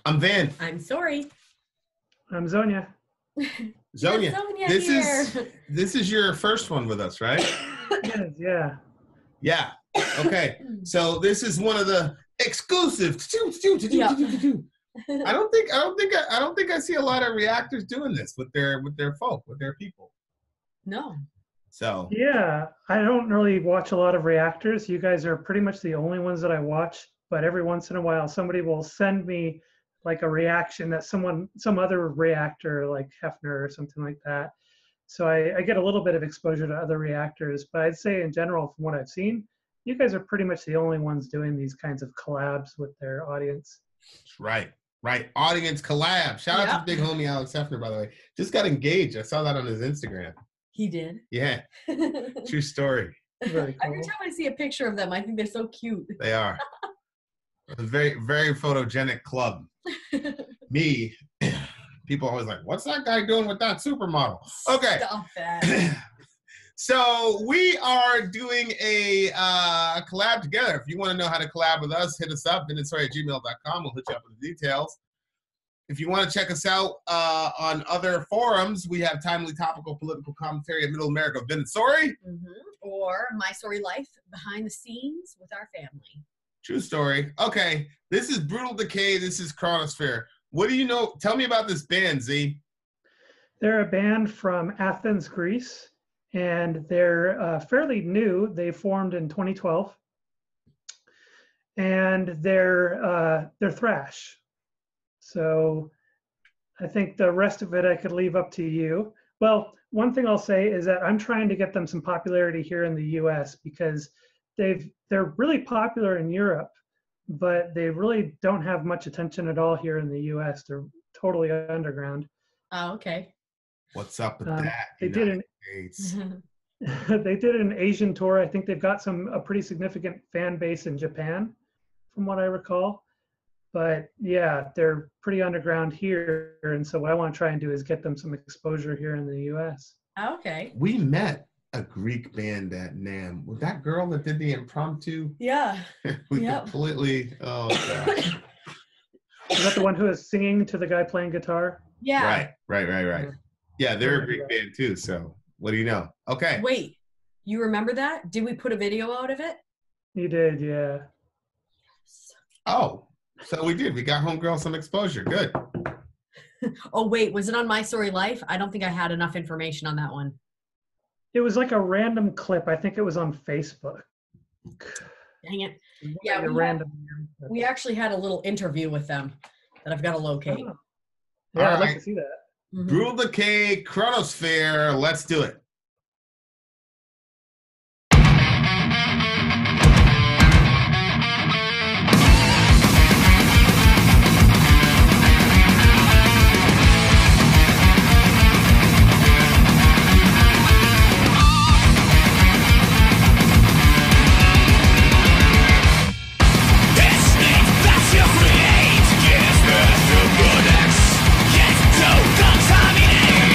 I'm Vin. I'm Sori. I'm Zonia. Zonia, Zonia this is your first one with us, right? Yes, yeah. Yeah. Okay. So this is one of the exclusive. Yeah. I don't think I see a lot of reactors doing this with their people. No. So Yeah, I don't really watch a lot of reactors. You guys are pretty much the only ones that I watch, but every once in a while somebody will send me like a reaction that some other reactor like Hefner or something like that. So I get a little bit of exposure to other reactors, but I'd say in general, from what I've seen, you guys are pretty much the only ones doing these kinds of collabs with their audience. Right. Audience collab. Shout out to big homie Alex Hefner, by the way. Just got engaged. I saw that on his Instagram. He did? Yeah. True story. Very cool. Every time I see a picture of them, I think they're so cute. They are. A very, very photogenic club. Me, people are always like, what's that guy doing with that supermodel? Okay. Stop that. So we are doing a collab together. If you want to know how to collab with us, hit us up, vinandsori@gmail.com. We'll hit you up with the details. If you want to check us out on other forums, we have timely, topical, political commentary in Middle America, Vin and Sori. Or My Sori Life, behind the scenes with our family. True story. Okay, this is Brutal Decay. This is CHRONOSPHERE. What do you know? Tell me about this band, Z. They're a band from Athens, Greece, and they're fairly new. They formed in 2012, and they're thrash. So I think the rest of it I could leave up to you. Well, one thing I'll say is that I'm trying to get them some popularity here in the US because they're really popular in Europe, but they really don't have much attention at all here in the US. They're totally underground. Oh, okay. What's up with that? They did an Asian tour. I think they've got a pretty significant fan base in Japan, from what I recall. But yeah, they're pretty underground here. And so what I want to try and do is get them some exposure here in the US. Okay. We met a Greek band at NAMM. Was that girl that did the impromptu? Yeah. Completely, oh gosh. Is that the one who is singing to the guy playing guitar? Yeah. Right. Yeah, they're a Greek band too, so what do you know? Okay. Wait, you remember that? Did we put a video out of it? You did, yeah. Oh, so we did. We got homegirl some exposure. Good. Oh, wait, was it on My Sori Life? I don't think I had enough information on that one. It was like a random clip. I think it was on Facebook. Dang it. Yeah, we actually had a little interview with them that I've got to locate. Oh. Yeah, I'd like to see that. Brutal Decay, CHRONOSPHERE. Let's do it. Yes, to contaminate.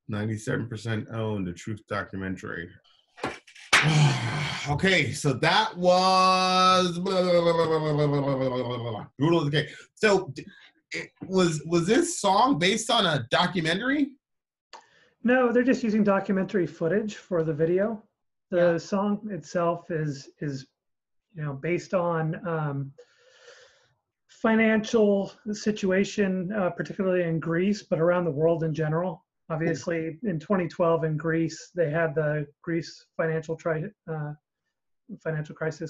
97% owned, a truth documentary. Okay, so that was Brutal Decay. So was this song based on a documentary? No, they're just using documentary footage for the video. The song itself is based on financial situation, particularly in Greece, but around the world in general. Obviously, in 2012 in Greece, they had the Greece financial crisis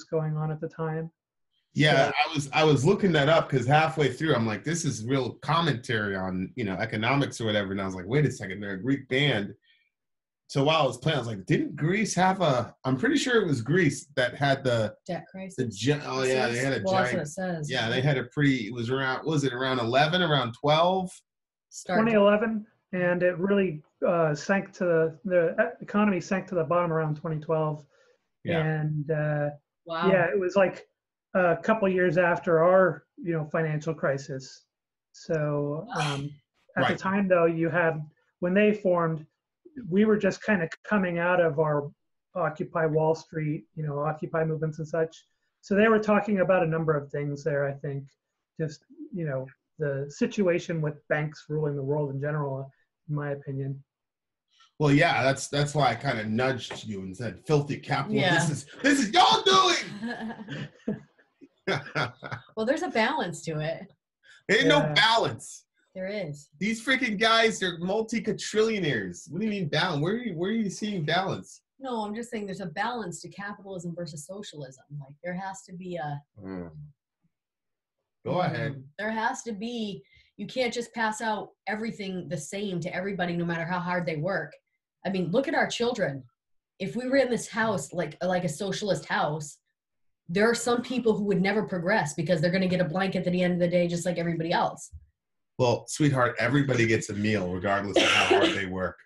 going on at the time. Yeah, so, I was looking that up because halfway through, I'm like, this is real commentary on economics or whatever, and I was like, wait a second, they're a Greek band. So while I was playing, I was like, didn't Greece have I'm pretty sure it was Greece that had the debt crisis. They had a giant. That's what it says. Yeah, they had it was around, around 11, around 12? 2011, and it really sank to the economy sank to the bottom around 2012. Yeah. And wow. Yeah, it was like a couple years after our financial crisis. So at the time, though, when they formed, we were just kind of coming out of our Occupy Wall Street, Occupy movements and such. So they were talking about a number of things there, I think. Just, the situation with banks ruling the world in general, in my opinion. Well, yeah, that's why I kind of nudged you and said, filthy capital. Yeah. This is y'all doing. Well, there's a balance to it. There ain't no balance. There is. These freaking guys, they're multi-quadrillionaires. What do you mean balance? Where are you seeing balance? No, I'm just saying there's a balance to capitalism versus socialism. Like there has to be a. Go ahead. There has to be. You can't just pass out everything the same to everybody, no matter how hard they work. I mean, look at our children. If we were in this house, like a socialist house, there are some people who would never progress because they're going to get a blanket at the end of the day, just like everybody else. Well, sweetheart, everybody gets a meal regardless of how hard they work.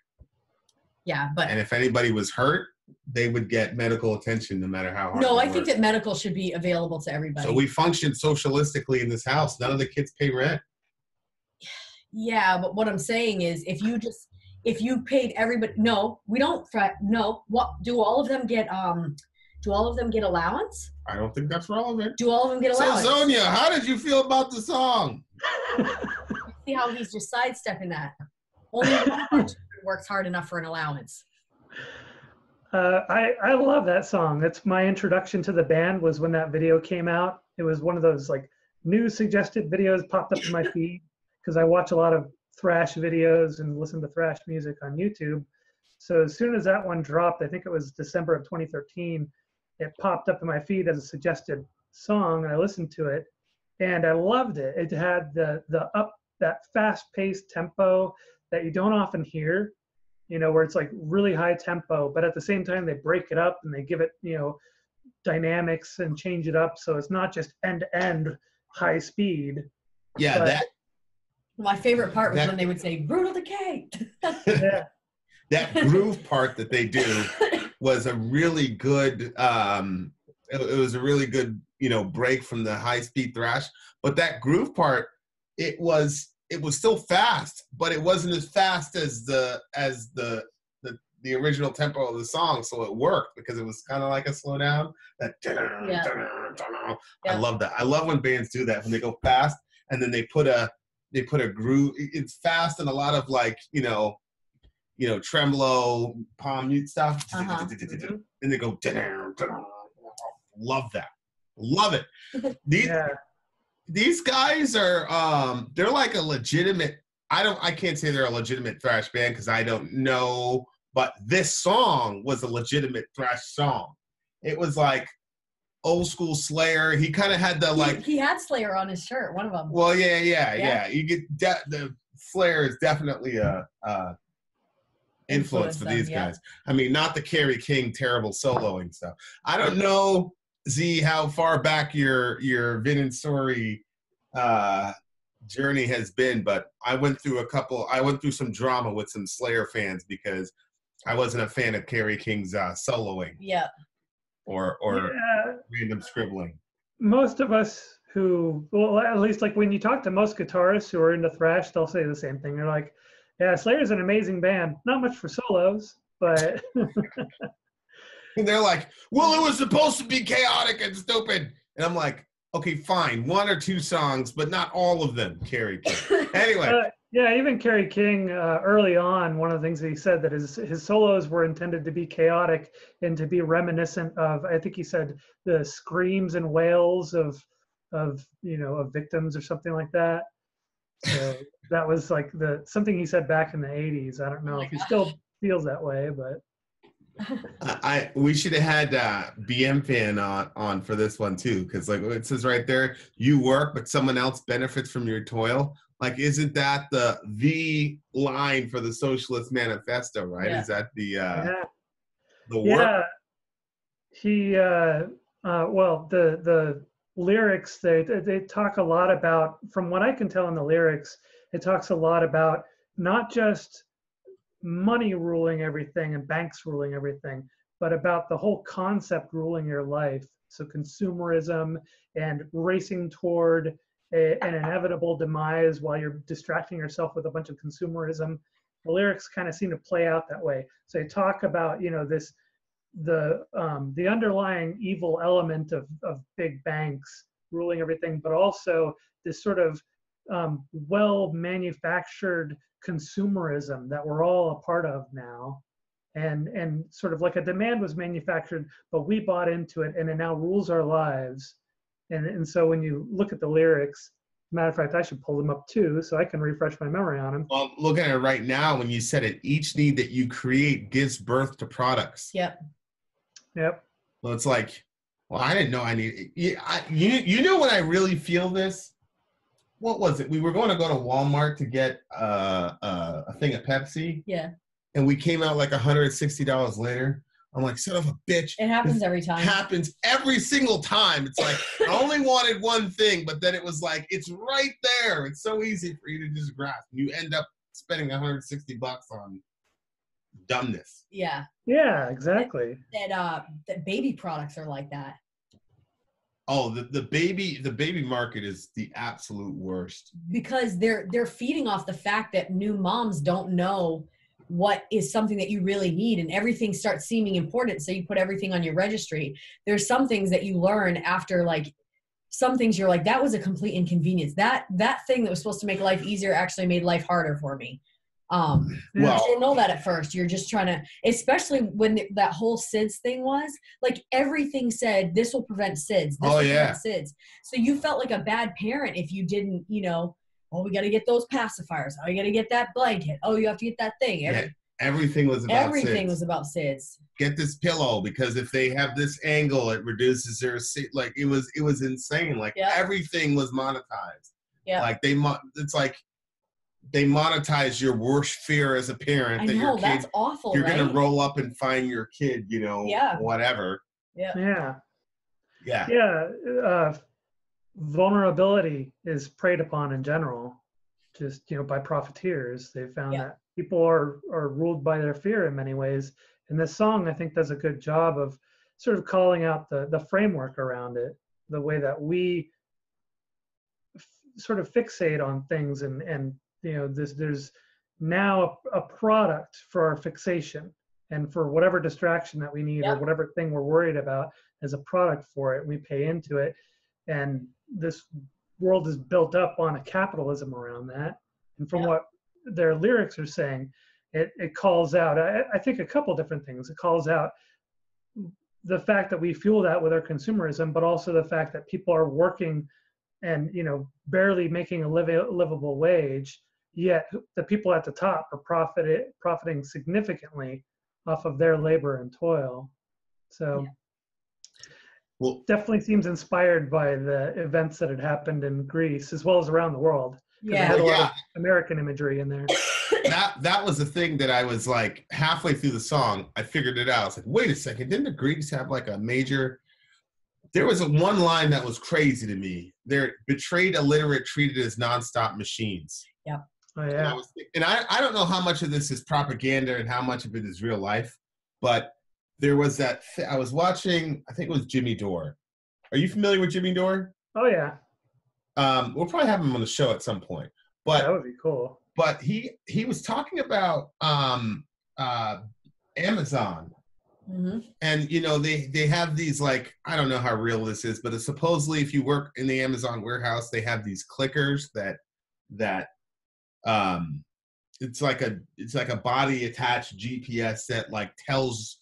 Yeah, and if anybody was hurt, they would get medical attention no matter how hard. No, I think that medical should be available to everybody. So we function socialistically in this house. None of the kids pay rent. Yeah, but what I'm saying is, if you paid everybody, no, we don't. No, what do all of them get? Do all of them get allowance? I don't think that's relevant. Do all of them get allowance? So Sonia, how did you feel about the song? See how he's just sidestepping that. Only one works hard enough for an allowance. I love that song. That's my introduction to the band. Was when that video came out. It was one of those like new suggested videos popped up in my feed because I watch a lot of thrash videos and listen to thrash music on YouTube. So as soon as that one dropped, I think it was December of 2013, it popped up in my feed as a suggested song, and I listened to it, and I loved it. It had that fast-paced tempo that you don't often hear, where it's like really high tempo, but at the same time they break it up and they give it, dynamics and change it up so it's not just end-to-end high speed. Yeah, but my favorite part was when they would say "Brutal Decay." Yeah. That groove part that they do was a really good. It was a really good, break from the high speed thrash. But that groove part, it was still fast, but it wasn't as fast as the original tempo of the song. So it worked because it was kind of like a slow down. I love that. I love when bands do that, when they go fast and then they put a groove. It's fast and a lot of like tremolo, palm mute stuff. And they go. Love that. Love it. These guys are they're like a legitimate. I can't say they're a legitimate thrash band because I don't know. But this song was a legitimate thrash song. It was like old school Slayer. He kind of had the He had Slayer on his shirt. One of them. Well, yeah. You get the Slayer is definitely a influence for these guys. I mean, not the Kerry King terrible soloing stuff. I don't know, Z, how far back your Vin and Sori journey has been, but I went through some drama with some Slayer fans because I wasn't a fan of Kerry King's soloing. Yeah. Or random scribbling. Most of us who, well, at least like when you talk to most guitarists who are into thrash, they'll say the same thing. They're like, Yeah, Slayer's an amazing band. Not much for solos, but And they're like, well, it was supposed to be chaotic and stupid. And I'm like, okay, fine, 1 or 2 songs, but not all of them, Kerry King. Anyway. Yeah, even Kerry King, early on, one of the things that he said that his solos were intended to be chaotic and to be reminiscent of, I think he said, the screams and wails of victims or something like that. So that was like something he said back in the 80s. I don't know if he still feels that way, but we should have had BM Fan on for this one too, because like it says right there, you work, but someone else benefits from your toil. Like, isn't that the line for the Socialist Manifesto, right? Yeah. Is that the work? Yeah. He well, the lyrics, they talk a lot about, from what I can tell in the lyrics, it talks a lot about not just money ruling everything and banks ruling everything, but about the whole concept ruling your life. So consumerism and racing toward an inevitable demise while you're distracting yourself with a bunch of consumerism. The lyrics kind of seem to play out that way. So they talk about, the underlying evil element of big banks ruling everything, but also this sort of well manufactured consumerism that we're all a part of now, and sort of like a demand was manufactured, but we bought into it, and it now rules our lives. And so when you look at the lyrics, matter of fact, I should pull them up too so I can refresh my memory on them. Well, look at it right now. When you said it, each need that you create gives birth to products. Yep. Well, it's like, well, I didn't know I needed. You know when I really feel this? What was it? We were going to go to Walmart to get a thing of Pepsi. Yeah. And we came out like $160 later. I'm like, son of a bitch. It happens every time. Happens every single time. It's like, I only wanted one thing, but then it was like, it's right there. It's so easy for you to just grasp. You end up spending $160 on dumbness. Yeah. Yeah, exactly. That baby products are like that. Oh, the baby market is the absolute worst. Because they're feeding off the fact that new moms don't know what is something that you really need, and everything starts seeming important, so you put everything on your registry. There's some things that you learn after, like some things you're like, that was a complete inconvenience. That thing that was supposed to make life easier actually made life harder for me. Well, you don't know that at first. You're just trying to, especially when that whole SIDS thing was, like everything said, this will prevent SIDS. This will prevent SIDS. So you felt like a bad parent if you didn't, oh, we got to get those pacifiers. Oh, you got to get that blanket. Oh, you have to get that thing. Everything was about everything was about SIDS. Get this pillow, because if they have this angle, it reduces their like it was insane. Like everything was monetized. Yeah. Like it's like they monetize your worst fear as a parent. I know, that's awful. You're right? gonna roll up and find your kid, whatever. Yeah. Vulnerability is preyed upon in general, just by profiteers. They found that people are ruled by their fear in many ways, and this song, I think, does a good job of sort of calling out the framework around it, the way that we sort of fixate on things, and there's now a product for our fixation, and for whatever distraction that we need or whatever thing we're worried about, there's a product for it. We pay into it, and this world is built up on a capitalism around that. And from what their lyrics are saying, it calls out, I think, a couple different things. It calls out the fact that we fuel that with our consumerism, but also the fact that people are working and barely making a livable wage, yet the people at the top are profiting significantly off of their labor and toil. So well, definitely seems inspired by the events that had happened in Greece as well as around the world. It had a lot of American imagery in there. That was the thing that I was like, halfway through the song, I figured it out. I was like, wait a second, didn't the Greeks have like a major... There was one line that was crazy to me. They're betrayed, illiterate, treated as nonstop machines. Yeah. Oh, yeah. And I don't know how much of this is propaganda and how much of it is real life, but there was that I was watching, I think it was Jimmy Dore. Are you familiar with Jimmy Dore? Oh, yeah. We'll probably have him on the show at some point. But that would be cool. but he was talking about Amazon. Mm-hmm. And you know, they have these, like, I don't know how real this is, but it's supposedly if you work in the Amazon warehouse, they have these clickers that it's like a body attached GPS that like tells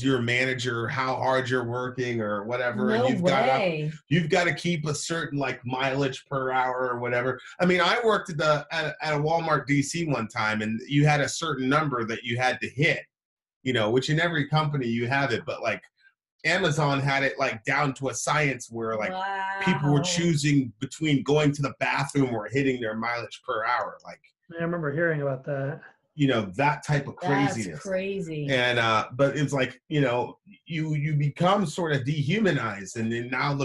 your manager how hard you're working or whatever. No And way. you've got to keep a certain like mileage per hour or whatever. I mean, I worked at a Walmart DC one time, and you had a certain number that you had to hit, you know, which in every company you have it, but like Amazon had it like down to a science where like people were choosing between going to the bathroom or hitting their mileage per hour. Like, I remember hearing about that. You know, that type of craziness. That's crazy. And but it's like, you know, you become sort of dehumanized, and then now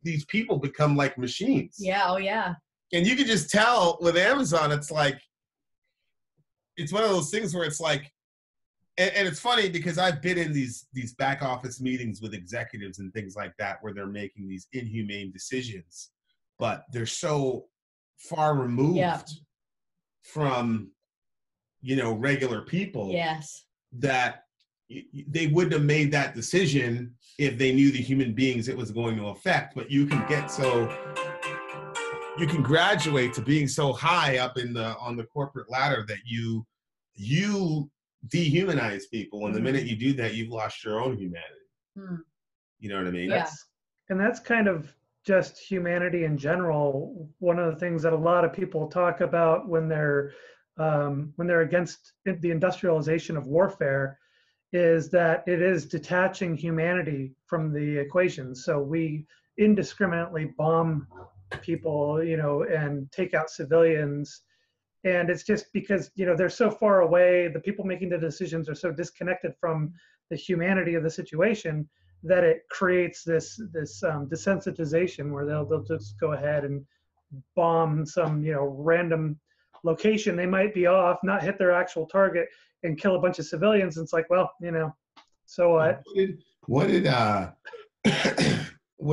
these people become like machines. Yeah. Oh yeah. And you can just tell with Amazon, it's like, it's one of those things where it's like, and it's funny because I've been in these back office meetings with executives and things like that where they're making these inhumane decisions, but they're so far removed from, you know, regular people. Yes. That they wouldn't have made that decision if they knew the human beings it was going to affect. But you can graduate to being so high up on the corporate ladder that you dehumanize people, and the minute you do that, you've lost your own humanity. You know what I mean? Yeah. That's kind of just humanity in general. One of the things that a lot of people talk about when they're against the industrialization of warfare is that it is detaching humanity from the equation. So we indiscriminately bomb people, you know, and take out civilians. And it's just because, you know, they're so far away, the people making the decisions are so disconnected from the humanity of the situation that it creates this desensitization where they'll just go ahead and bomb some, you know, random location. They might be off, not hit their actual target, and kill a bunch of civilians. And it's like, well, you know, so what? What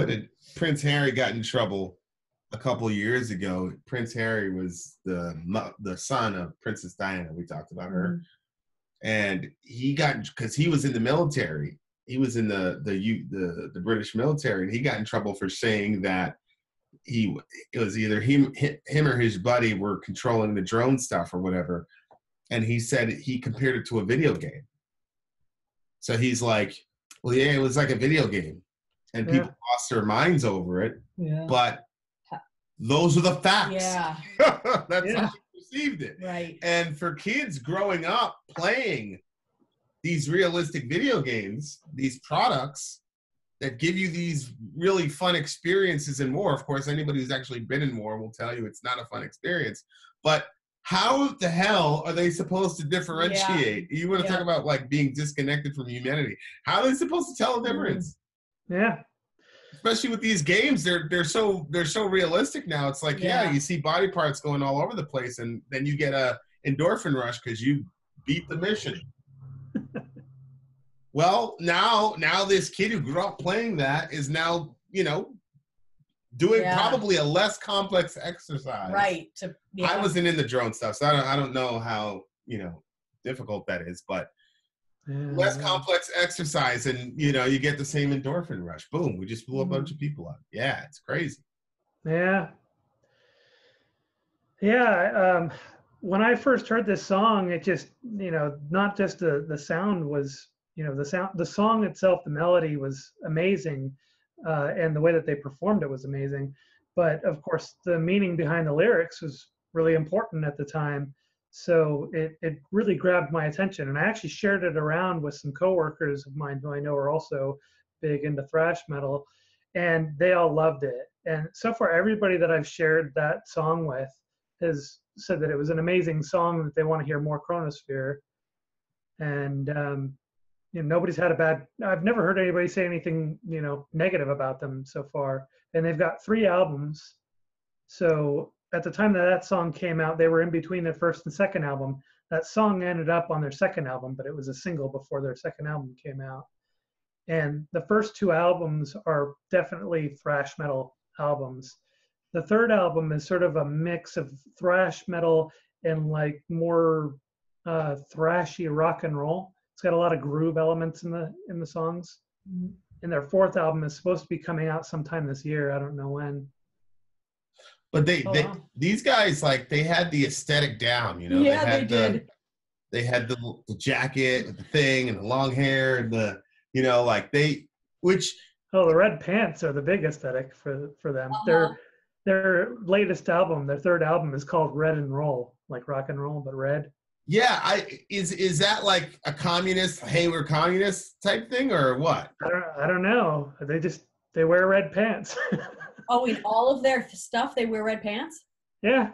did Prince Harry got in trouble a couple of years ago? Prince Harry was the son of Princess Diana. We talked about her, and he got, because he was in the military. He was in the British military, and he got in trouble for saying that it was either him or his buddy were controlling the drone stuff or whatever, and he said he compared it to a video game. So he's like, well, yeah, it was like a video game, and people lost their minds over it. Yeah. But those are the facts. Yeah. That's how he perceived it. Right. And for kids growing up playing these realistic video games, these products that give you these really fun experiences and more. Of course, anybody who's actually been in war will tell you it's not a fun experience. But how the hell are they supposed to differentiate? You want to talk about like being disconnected from humanity. How are they supposed to tell a difference? Yeah. Especially with these games, they're so realistic now. It's like, you see body parts going all over the place, and then you get a endorphin rush because you beat the mission. Well, now this kid who grew up playing that is now, you know, doing probably a less complex exercise. Right. I wasn't in the drone stuff, so I don't know how, you know, difficult that is, but less complex exercise, and you know, you get the same endorphin rush. Boom, we just blew a bunch of people up. Yeah, it's crazy. Yeah. When I first heard this song, it just, you know, not just the sound was, you know, the song itself, the melody was amazing, and the way that they performed it was amazing. But of course, the meaning behind the lyrics was really important at the time. So it really grabbed my attention, and I actually shared it around with some coworkers of mine who I know are also big into thrash metal, and they all loved it. And so far, everybody that I've shared that song with has said that it was an amazing song, that they want to hear more CHRONOSPHERE. And you know, nobody's had I've never heard anybody say anything, you know, negative about them so far. And they've got 3 albums. So at the time that song came out, they were in between their first and second album. That song ended up on their second album, but it was a single before their second album came out. And the first 2 albums are definitely thrash metal albums. The third album is sort of a mix of thrash metal and like more thrashy rock and roll. It's got a lot of groove elements in the songs. Mhm. And their fourth album is supposed to be coming out sometime this year. I don't know when. But Oh, wow. these guys, like, they had the aesthetic down, you know. Yeah, they they had did. they had the jacket and the thing and the long hair and the, you know, like which Oh, the red pants are the big aesthetic for them. Uh-huh. Their latest album, their third album, is called Red and Roll, like rock and roll, but red. yeah, is that like a communist, hey, we're communists type thing or what? I don't know. They wear red pants. Oh, in all of their stuff, they wear red pants? Yeah.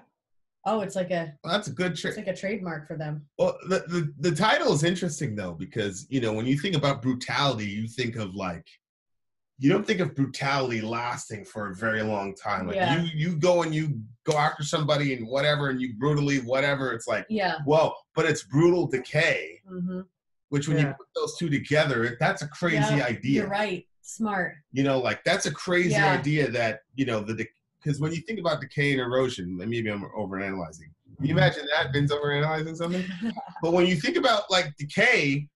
Oh, it's like Well, that's a good it's trick. like a trademark for them. Well, the title is interesting though, because, you know, when you think about brutality, you think of like, you don't think of brutality lasting for a very long time. Like Yeah. you go and you go after somebody and whatever, and you brutally whatever. It's like, Yeah. whoa, but it's brutal decay, Mm-hmm. which when you put those two together, that's a crazy idea. You're right. Smart. You know, like that's a crazy Yeah. idea that, you know, because when you think about decay and erosion, maybe I'm overanalyzing. Can you imagine that? Vin's overanalyzing something? But when you think about like decay,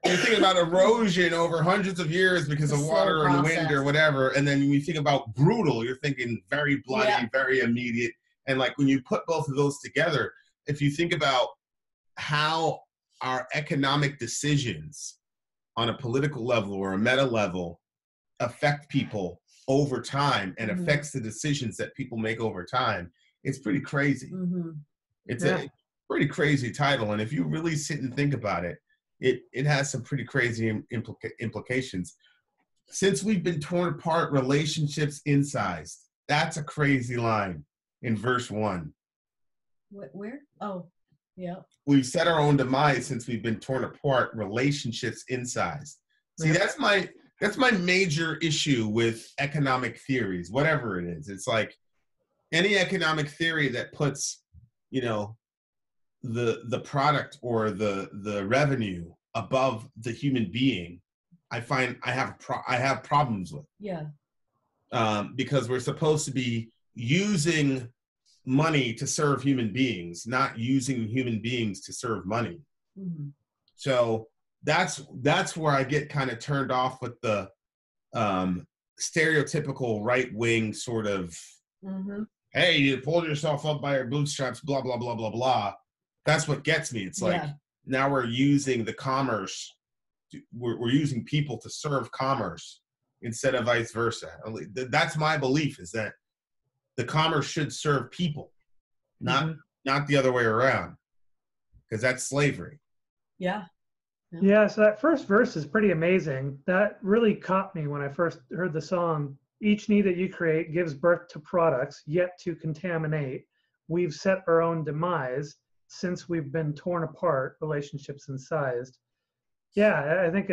you're thinking about erosion over hundreds of years because of water and wind or whatever. And then when you think about brutal, you're thinking very bloody, very immediate. And like when you put both of those together, if you think about how our economic decisions on a political level or a meta level affect people over time and affects the decisions that people make over time, it's pretty crazy. Mm-hmm. It's a pretty crazy title. And if you really sit and think about it, it has some pretty crazy implications. Since we've been torn apart, relationships incised. That's a crazy line in verse 1. Where? Oh, yeah. We've set our own demise since we've been torn apart, relationships incised. See, that's my major issue with economic theories, whatever it is. It's like any economic theory that puts, you know, the product or the revenue above the human being, I find I have problems with. Yeah. Because we're supposed to be using money to serve human beings, not using human beings to serve money. Mm-hmm. So that's where I get kind of turned off with the stereotypical right-wing sort of, hey, you pulled yourself up by your bootstraps, blah, blah, blah, blah, blah. That's what gets me. It's like, now we're using the commerce. We're using people to serve commerce instead of vice versa. That's my belief, is that the commerce should serve people, not the other way around, because that's slavery. Yeah, so that first verse is pretty amazing. That really caught me when I first heard the song. Each need that you create gives birth to products yet to contaminate. We've set our own demise since we've been torn apart, relationships incised. Yeah, I think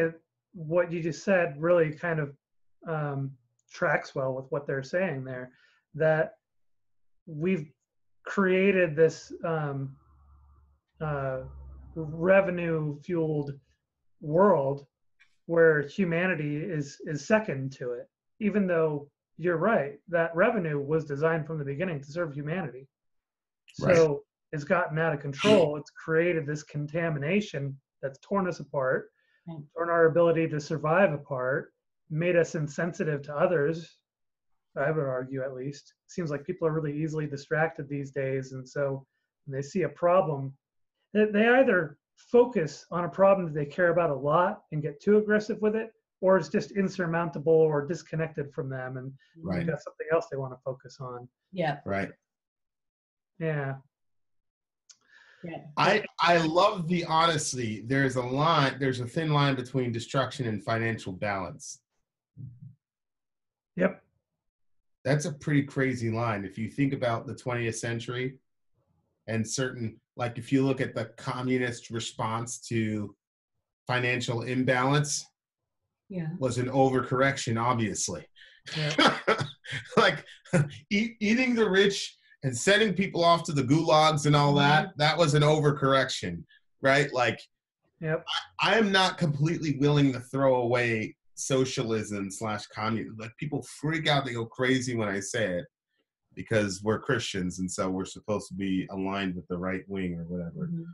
what you just said really kind of tracks well with what they're saying there, that we've created this revenue-fueled world where humanity is second to it, even though you're right, that revenue was designed from the beginning to serve humanity. So it's gotten out of control. It's created this contamination that's torn us apart, torn our ability to survive apart, made us insensitive to others. I would argue, at least. It seems like people are really easily distracted these days, and so when they see a problem, they either focus on a problem that they care about a lot and get too aggressive with it, or it's just insurmountable or disconnected from them, and they've got something else they want to focus on. Yeah. Right. Yeah. I love the honesty. There's a thin line between destruction and financial balance. Yep. That's a pretty crazy line. If you think about the 20th century and certain, like if you look at the communist response to financial imbalance, was an overcorrection, obviously. Yeah. Like eating the rich and sending people off to the gulags and all that was an overcorrection, right? Like, I am not completely willing to throw away socialism / communism. Like, people freak out, they go crazy when I say it. because we're Christians and so we're supposed to be aligned with the right wing or whatever. Mhm.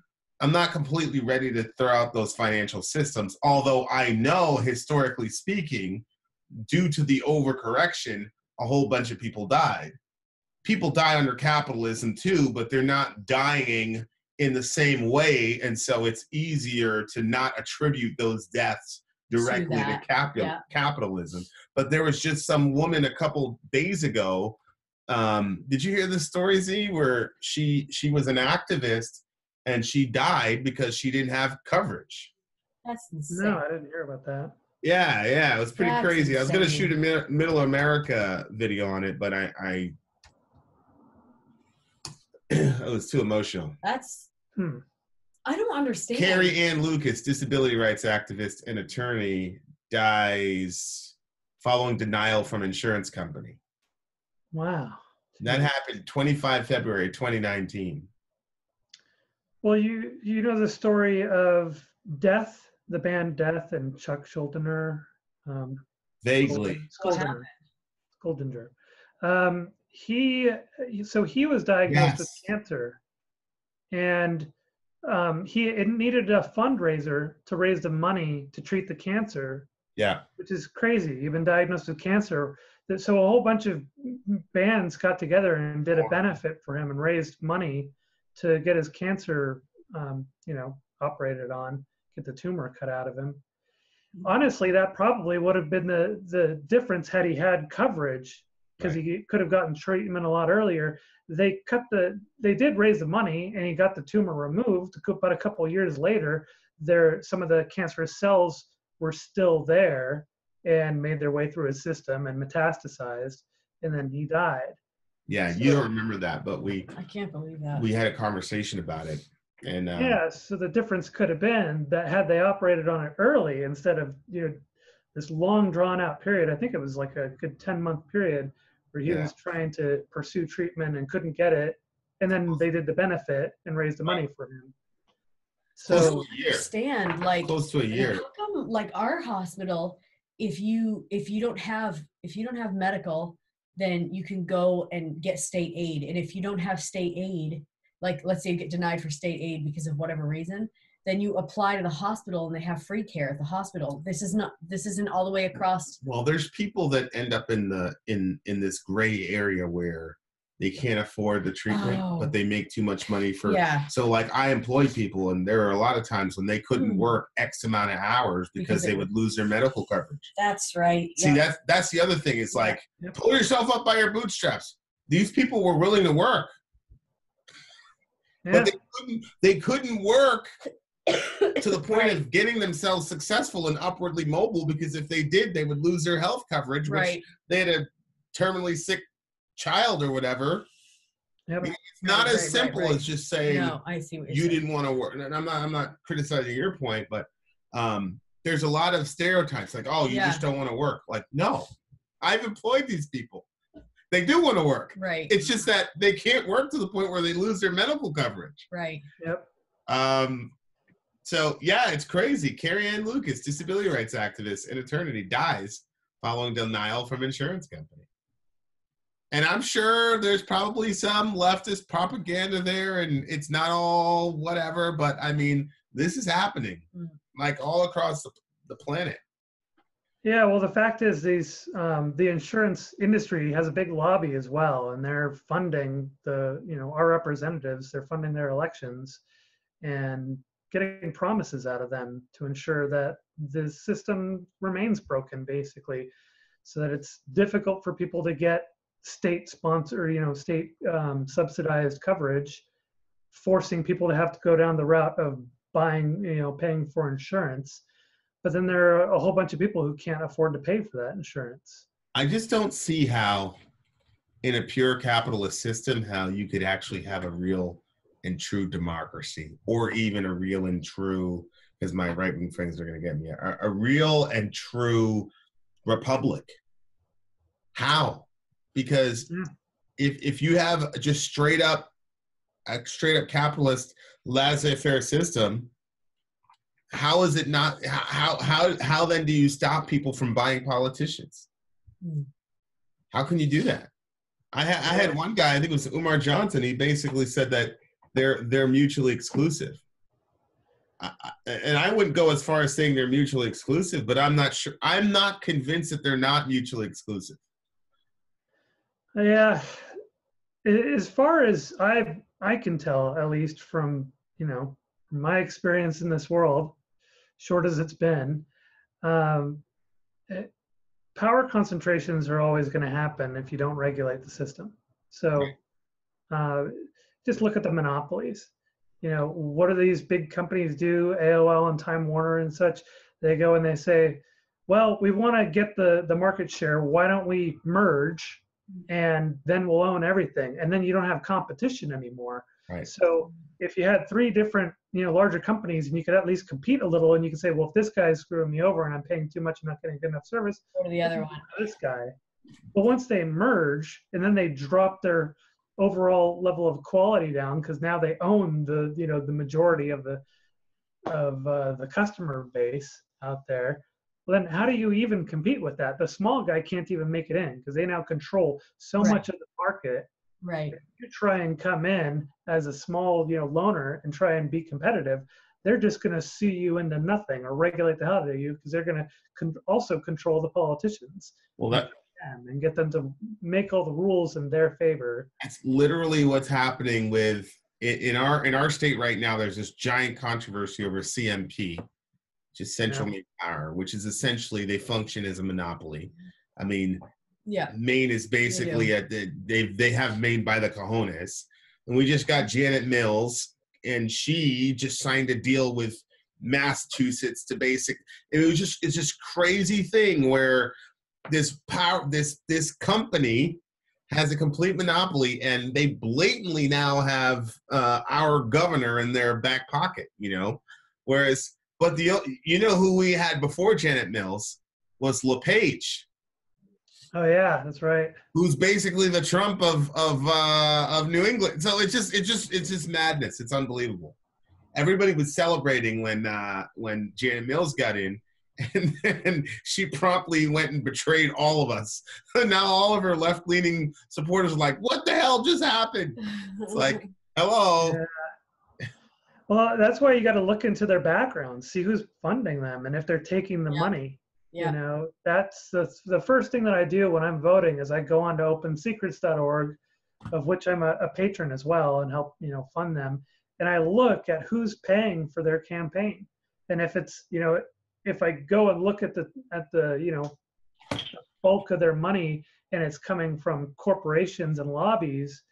I'm not completely ready to throw out those financial systems, although I know, historically speaking, due to the overcorrection, a whole bunch of people died. People die under capitalism too, but they're not dying in the same way, and so it's easier to not attribute those deaths directly to capitalism. But there was just some woman a couple days ago. Did you hear this story, Z, where she was an activist and she died because she didn't have coverage? That's insane. No, I didn't hear about that. Yeah, it was pretty That's crazy. insane. I was going to shoot a Middle America video on it, but I it was too emotional. That's I don't understand. Carrie Ann Lucas, disability rights activist and attorney, dies following denial from insurance company. Wow. That happened 25 February 2019. Well, you know the story of Death, the band Death, and Chuck Schuldiner. Vaguely. Schuldiner. He was diagnosed with cancer, and it needed a fundraiser to raise the money to treat the cancer. Yeah. Which is crazy. You've been diagnosed with cancer. So a whole bunch of bands got together and did a benefit for him and raised money to get his cancer, operated on, get the tumor cut out of him. Honestly, that probably would have been the difference had he had coverage, because he could have gotten treatment a lot earlier. They did raise the money and he got the tumor removed, but a couple of years later, some of the cancerous cells were still there and made their way through his system and metastasized, and then he died. Yeah, you don't remember that, but I can't believe that. We had a conversation about it. And so the difference could have been that had they operated on it early instead of this long drawn out period. I think it was like a good 10-month period where he was trying to pursue treatment and couldn't get it, and then they did the benefit and raised the money for him. So close to a year. How come, like, our hospital, if you don't have medical, then you can go and get state aid, and if you don't have state aid, like let's say you get denied for state aid because of whatever reason, then you apply to the hospital and they have free care at the hospital. This isn't all the way across. Well, there's people that end up in this gray area where they can't afford the treatment, but they make too much money for. Yeah. So like I employ people, and there are a lot of times when they couldn't work X amount of hours because they would lose their medical coverage. That's right. See, that's the other thing. It's like, pull yourself up by your bootstraps. These people were willing to work, but they couldn't work to the point of getting themselves successful and upwardly mobile, because if they did, they would lose their health coverage, which they had a terminally sick child or whatever. It's not as simple as just saying, I see what you didn't want to work. And I'm not criticizing your point, but there's a lot of stereotypes like, oh, you just don't want to work. Like, no, I've employed these people. They do want to work. Right. It's just that they can't work to the point where they lose their medical coverage. Right. Yep. So yeah, it's crazy. Carrie Ann Lucas, disability rights activist and attorney, dies following denial from insurance company. And I'm sure there's probably some leftist propaganda there, and it's not all whatever, but I mean, this is happening like all across the planet. Yeah, well, the fact is the insurance industry has a big lobby as well, and they're funding our representatives. They're funding their elections and getting promises out of them to ensure that the system remains broken, basically, so that it's difficult for people to get state subsidized coverage, forcing people to have to go down the route of paying for insurance. But then there are a whole bunch of people who can't afford to pay for that insurance. I just don't see how, in a pure capitalist system, how you could actually have a real and true democracy, or even a real and true, because my right-wing friends are going to get me, a real and true republic. How? Because if you have just a straight up capitalist laissez-faire system, how is it not? How then do you stop people from buying politicians? How can you do that? I had one guy, I think it was Umar Johnson. He basically said that they're mutually exclusive. And I wouldn't go as far as saying they're mutually exclusive, but I'm not sure. I'm not convinced that they're not mutually exclusive. Yeah, as far as I can tell, at least from my experience in this world, short as it's been, um, power concentrations are always going to happen if you don't regulate the system. So just look at the monopolies. What do these big companies do? AOL and Time Warner and such. They go and they say, well, we want to get the market share. Why don't we merge? And then we'll own everything. And then you don't have competition anymore. Right. So if you had three different, larger companies, and you could at least compete a little, and you could say, well, if this guy's screwing me over and I'm paying too much, I'm not getting good enough service, go to the other one. This guy. But once they merge and then they drop their overall level of quality down, because now they own the majority of the customer base out there. Well, then how do you even compete with that? The small guy can't even make it in because they now control so much of the market. Right. If you try and come in as a small, loaner and try and be competitive, they're just going to sue you into nothing or regulate the hell out of you because they're going to also control the politicians. Well, and get them to make all the rules in their favor. That's literally what's happening with in our state right now. There's this giant controversy over CMP, which is Central Maine Power, which is essentially they function as a monopoly. I mean, Maine is basically they have Maine by the cojones, and we just got Janet Mills, and she just signed a deal with Massachusetts to it's just crazy thing where this company has a complete monopoly, and they blatantly now have our governor in their back pocket, whereas but who we had before Janet Mills was LePage. Oh yeah, that's right. Who's basically the Trump of New England. So it's just madness. It's unbelievable. Everybody was celebrating when Janet Mills got in, and then she promptly went and betrayed all of us. Now all of her left-leaning supporters are like, "What the hell just happened?" It's like, hello. Yeah. Well, that's why you got to look into their background, see who's funding them, and if they're taking the money. Yeah. That's the first thing that I do when I'm voting is I go on to opensecrets.org, of which I'm a patron as well, and help fund them. And I look at who's paying for their campaign, and if it's if I go and look at the bulk of their money and it's coming from corporations and lobbies,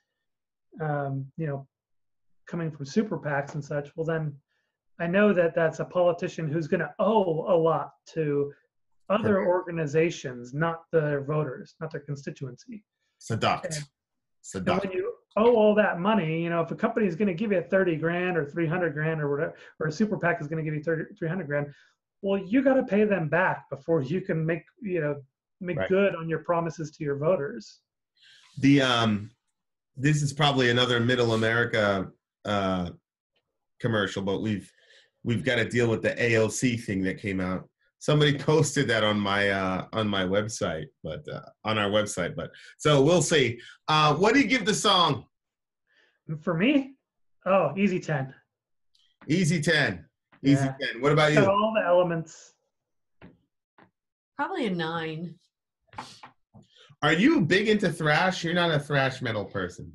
coming from super PACs and such, well then I know that that's a politician who's going to owe a lot to other organizations, not their voters, not their constituency. Seduct. And when you owe all that money, if a company is going to give you 30 grand or 300 grand or whatever, or a super PAC is going to give you 300 grand, well, you got to pay them back before you can make good on your promises to your voters. This is probably another Middle America commercial, but we've got to deal with the AOC thing that came out. Somebody posted that on my website, but on our website. But so we'll see. What do you give the song? For me, easy 10. Easy 10. Easy 10. What about you? Got all the elements. Probably a 9. Are you big into thrash? You're not a thrash metal person.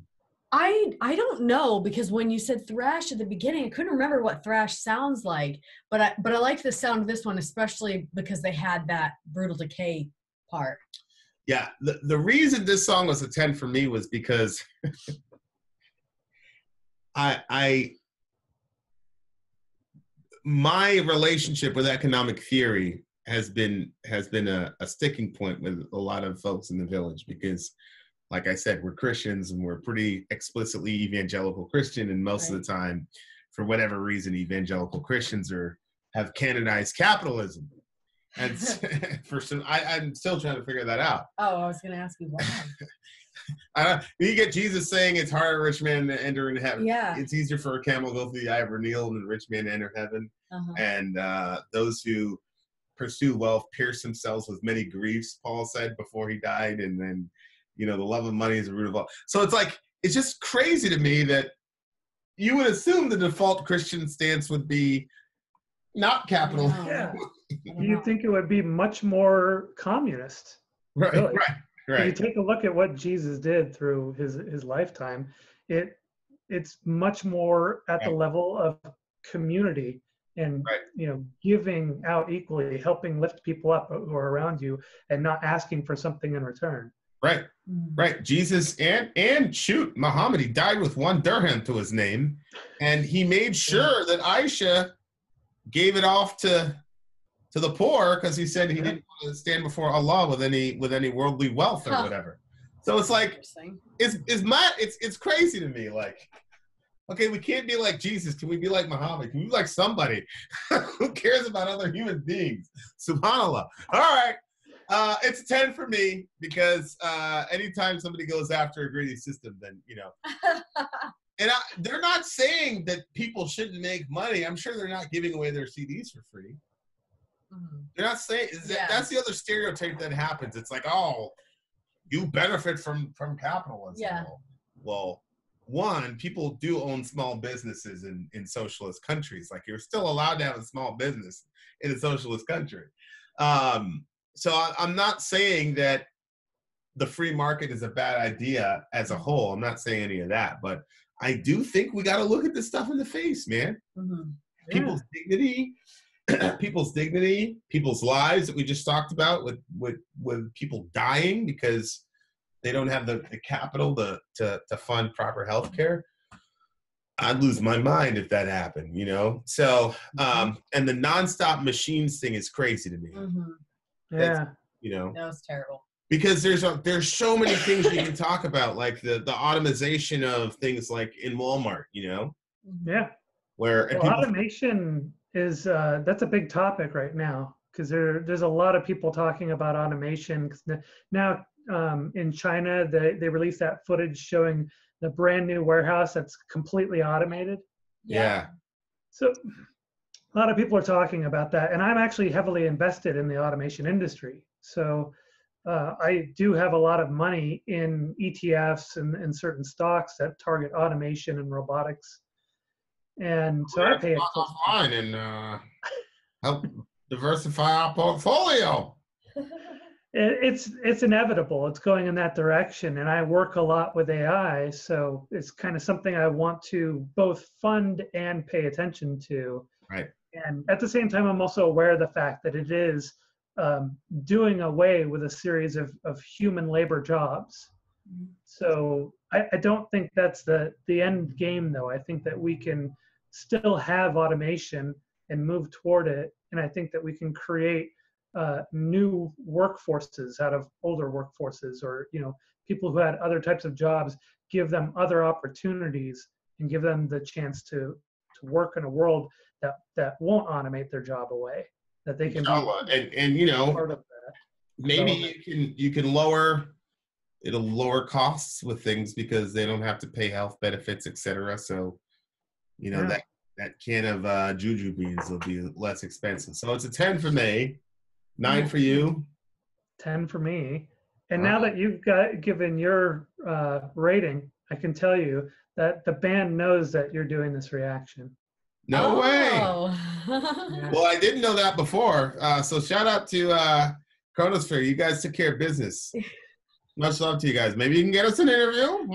I don't know, because when you said thrash at the beginning, I couldn't remember what thrash sounds like, but I like the sound of this one, especially because they had that brutal decay part. Yeah, the reason this song was a 10 for me was because my relationship with economic theory has been a sticking point with a lot of folks in the village, because like I said, we're Christians and we're pretty explicitly evangelical Christian, and most of the time, for whatever reason, evangelical Christians have canonized capitalism. And I'm still trying to figure that out. Oh, I was going to ask you why. You get Jesus saying it's hard for a rich man to enter into heaven. Yeah. It's easier for a camel to go through the eye of a needle than a rich man to enter heaven. And those who pursue wealth pierce themselves with many griefs, Paul said before he died. And then You know, the love of money is the root of all. So it's like, it's just crazy to me that you would assume the default Christian stance would be not capital. Yeah. You'd think it would be much more communist. Right, Really. right, right. If you take a look at what Jesus did through his lifetime, it's much more at the level of community and you know, giving out equally, helping lift people up who are around you, and not asking for something in return. Right, right. Jesus and shoot, Muhammad, he died with 1 dirham to his name, and he made sure that Aisha gave it off to the poor because he said he didn't want to stand before Allah with any worldly wealth or whatever. So it's like it's crazy to me. Like, okay, we can't be like Jesus. Can we be like Muhammad? Can we be like somebody? Who cares about other human beings? Subhanallah. All right. It's a 10 for me because anytime somebody goes after a greedy system, then, you know. And they're not saying that people shouldn't make money. I'm sure they're not giving away their CDs for free. They're not saying that's the other stereotype that happens. It's like, oh, you benefit from capitalism. Yeah. Well, one, people do own small businesses in socialist countries. Like, you're still allowed to have a small business in a socialist country. So I'm not saying that the free market is a bad idea as a whole. I'm not saying any of that, but I do think we got to look at this stuff in the face, man. People's dignity, people's lives that we just talked about with people dying because they don't have the capital to fund proper health care. I'd lose my mind if that happened, you know? So, and the nonstop machines thing is crazy to me. Yeah. You know? That was terrible. Because there's so many things we can talk about, like the automation of things like in Walmart, you know? Yeah. Where automation is that's a big topic right now because there's a lot of people talking about automation. Now in China, they released that footage showing the brand new warehouse that's completely automated. Yeah. So a lot of people are talking about that, and I'm actually heavily invested in the automation industry. So I do have a lot of money in ETFs and certain stocks that target automation and robotics. And so I pay offline and help diversify our portfolio. It's inevitable. It's going in that direction, and I work a lot with AI, so it's kind of something I want to both fund and pay attention to. Right. And at the same time, I'm also aware of the fact that it is doing away with a series of human labor jobs. So I don't think that's the end game, though. I think that we can still have automation and move toward it. And I think that we can create new workforces out of older workforces, or, you know, people who had other types of jobs, give them other opportunities and give them the chance to work in a world that won't automate their job away, that they can be and you know, part of that. Maybe you can lower costs with things because they don't have to pay health benefits, etc. So, you know, that can of juju beans will be less expensive. So it's a 10 for me, 9 for you, 10 for me. And now that you've given your rating, I can tell you that the band knows that you're doing this reaction. No way. Yeah. Well, I didn't know that before. So shout out to CHRONOSPHERE. You guys took care of business. Much love to you guys. Maybe you can get us an interview.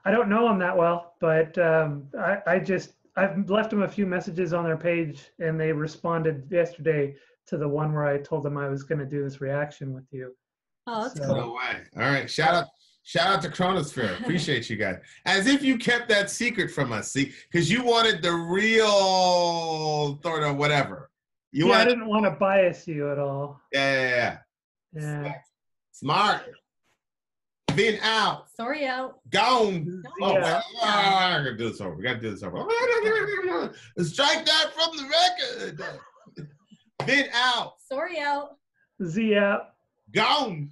I don't know them that well, but I've left them a few messages on their page, and they responded yesterday to the one where I told them I was going to do this reaction with you. Oh, that's cool. No way. All right. Shout out to CHRONOSPHERE. Appreciate you guys. As if you kept that secret from us, see, because you wanted the real sort of whatever. I didn't want to bias you at all. Yeah. Smart. Vin out. Sori out. Gone. Oh, Yeah. I gotta do this over. We gotta do this over. Strike that from the record. Vin out. Sori out. Z out. Gone.